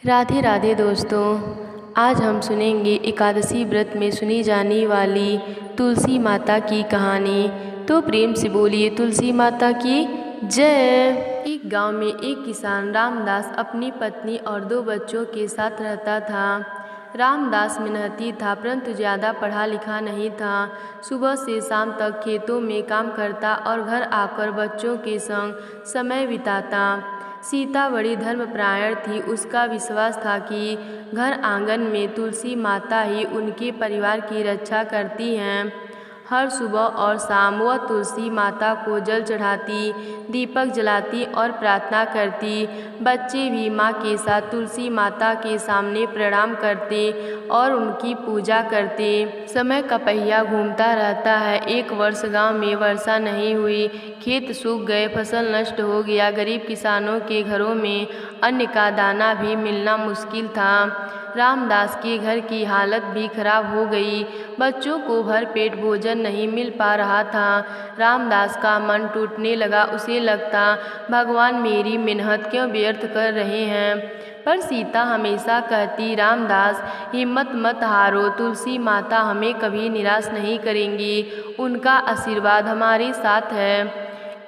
राधे राधे दोस्तों। आज हम सुनेंगे एकादशी व्रत में सुनी जाने वाली तुलसी माता की कहानी। तो प्रेम से बोलिए तुलसी माता की जय। एक गांव में एक किसान रामदास अपनी पत्नी और 2 बच्चों के साथ रहता था। रामदास मेहनती था परंतु ज़्यादा पढ़ा लिखा नहीं था। सुबह से शाम तक खेतों में काम करता और घर आकर बच्चों के संग समय बिताता। सीता बड़ी धर्मपरायण थी। उसका विश्वास था कि घर आंगन में तुलसी माता ही उनके परिवार की रक्षा करती हैं। हर सुबह और शाम वह तुलसी माता को जल चढ़ाती, दीपक जलाती और प्रार्थना करती। बच्चे भी माँ के साथ तुलसी माता के सामने प्रणाम करते और उनकी पूजा करते। समय का पहिया घूमता रहता है। एक वर्ष गांव में वर्षा नहीं हुई, खेत सूख गए, फसल नष्ट हो गया। गरीब किसानों के घरों में अन्न का दाना भी मिलना मुश्किल था। रामदास के घर की हालत भी खराब हो गई। बच्चों को भर पेट भोजन नहीं मिल पा रहा था। रामदास का मन टूटने लगा। उसे लगता भगवान मेरी मेहनत क्यों व्यर्थ कर रहे हैं। पर सीता हमेशा कहती, रामदास हिम्मत मत हारो, तुलसी माता हमें कभी निराश नहीं करेंगी, उनका आशीर्वाद हमारे साथ है।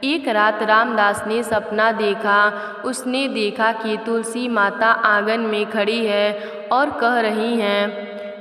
एक रात रामदास ने सपना देखा। उसने देखा कि तुलसी माता आंगन में खड़ी है और कह रही हैं,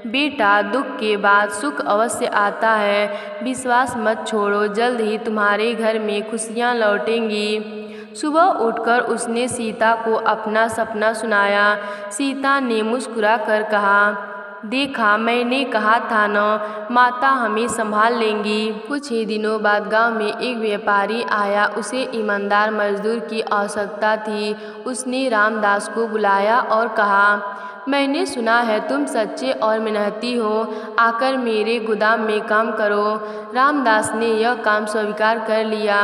बेटा दुख के बाद सुख अवश्य आता है, विश्वास मत छोड़ो, जल्द ही तुम्हारे घर में खुशियाँ लौटेंगी। सुबह उठकर उसने सीता को अपना सपना सुनाया। सीता ने मुस्कुरा कर कहा, देखा मैंने कहा था न, माता हमें संभाल लेंगी। कुछ ही दिनों बाद गांव में एक व्यापारी आया। उसे ईमानदार मजदूर की आवश्यकता थी। उसने रामदास को बुलाया और कहा, मैंने सुना है तुम सच्चे और मेहनती हो, आकर मेरे गोदाम में काम करो। रामदास ने यह काम स्वीकार कर लिया।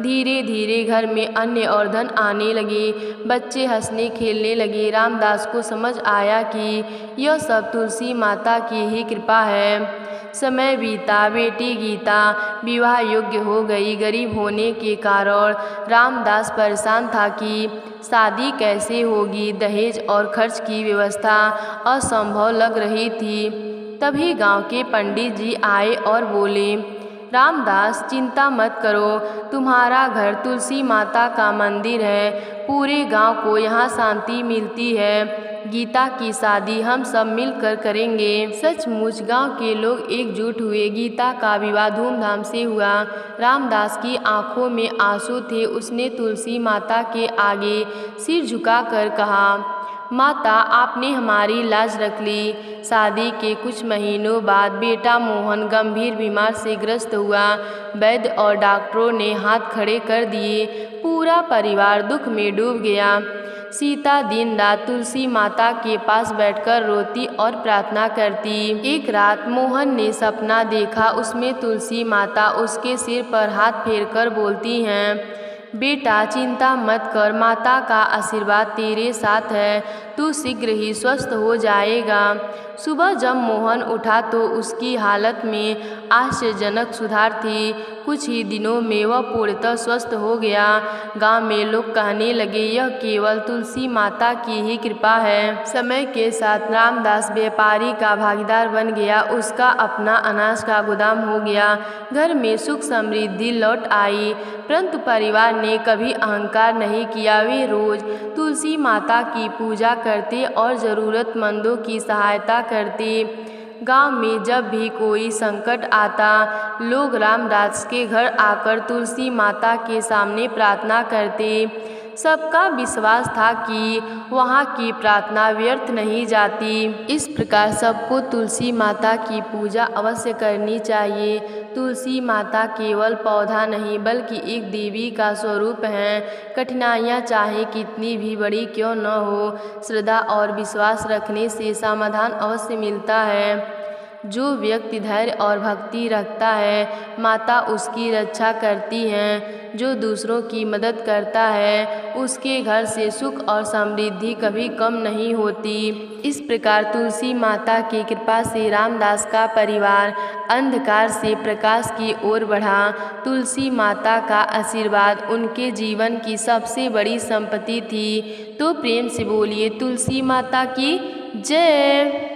धीरे धीरे घर में अन्न और धन आने लगे। बच्चे हंसने खेलने लगे। रामदास को समझ आया कि यह सब तुलसी माता की ही कृपा है। समय बीता। बेटी गीता विवाह योग्य हो गई। गरीब होने के कारण रामदास परेशान था कि शादी कैसे होगी। दहेज और खर्च की व्यवस्था असंभव लग रही थी। तभी गांव के पंडित जी आए और बोले, रामदास चिंता मत करो, तुम्हारा घर तुलसी माता का मंदिर है, पूरे गांव को यहाँ शांति मिलती है। गीता की शादी हम सब मिलकर करेंगे। सचमुच गांव के लोग एकजुट हुए। गीता का विवाह धूमधाम से हुआ। रामदास की आंखों में आंसू थे। उसने तुलसी माता के आगे सिर झुकाकर कहा, माता आपने हमारी लाज रख ली। शादी के कुछ महीनों बाद बेटा मोहन गंभीर बीमार से ग्रस्त हुआ। वैद्य और डॉक्टरों ने हाथ खड़े कर दिए। पूरा परिवार दुख में डूब गया। सीता दिन रात तुलसी माता के पास बैठकर रोती और प्रार्थना करती। एक रात मोहन ने सपना देखा। उसमें तुलसी माता उसके सिर पर हाथ फेरकर बोलती हैं, बेटा चिंता मत कर, माता का आशीर्वाद तेरे साथ है, तू शीघ्र ही स्वस्थ हो जाएगा। सुबह जब मोहन उठा तो उसकी हालत में आश्चर्यजनक सुधार थी। कुछ ही दिनों में वह पूर्णतः स्वस्थ हो गया। गांव में लोग कहने लगे, यह केवल तुलसी माता की ही कृपा है। समय के साथ रामदास व्यापारी का भागीदार बन गया। उसका अपना अनाज का गोदाम हो गया। घर में सुख समृद्धि लौट आई। परंतु परिवार ने कभी अहंकार नहीं किया। वे रोज तुलसी माता की पूजा करते और ज़रूरतमंदों की सहायता करते। गांव में जब भी कोई संकट आता, लोग रामदास के घर आकर तुलसी माता के सामने प्रार्थना करते। सबका विश्वास था कि वहाँ की प्रार्थना व्यर्थ नहीं जाती। इस प्रकार सबको तुलसी माता की पूजा अवश्य करनी चाहिए। तुलसी माता केवल पौधा नहीं बल्कि एक देवी का स्वरूप है। कठिनाइयाँ चाहे कितनी भी बड़ी क्यों न हो, श्रद्धा और विश्वास रखने से समाधान अवश्य मिलता है। जो व्यक्ति धैर्य और भक्ति रखता है, माता उसकी रक्षा करती हैं। जो दूसरों की मदद करता है, उसके घर से सुख और समृद्धि कभी कम नहीं होती। इस प्रकार तुलसी माता की कृपा से रामदास का परिवार अंधकार से प्रकाश की ओर बढ़ा। तुलसी माता का आशीर्वाद उनके जीवन की सबसे बड़ी संपत्ति थी। तो प्रेम से बोलिए तुलसी माता की जय।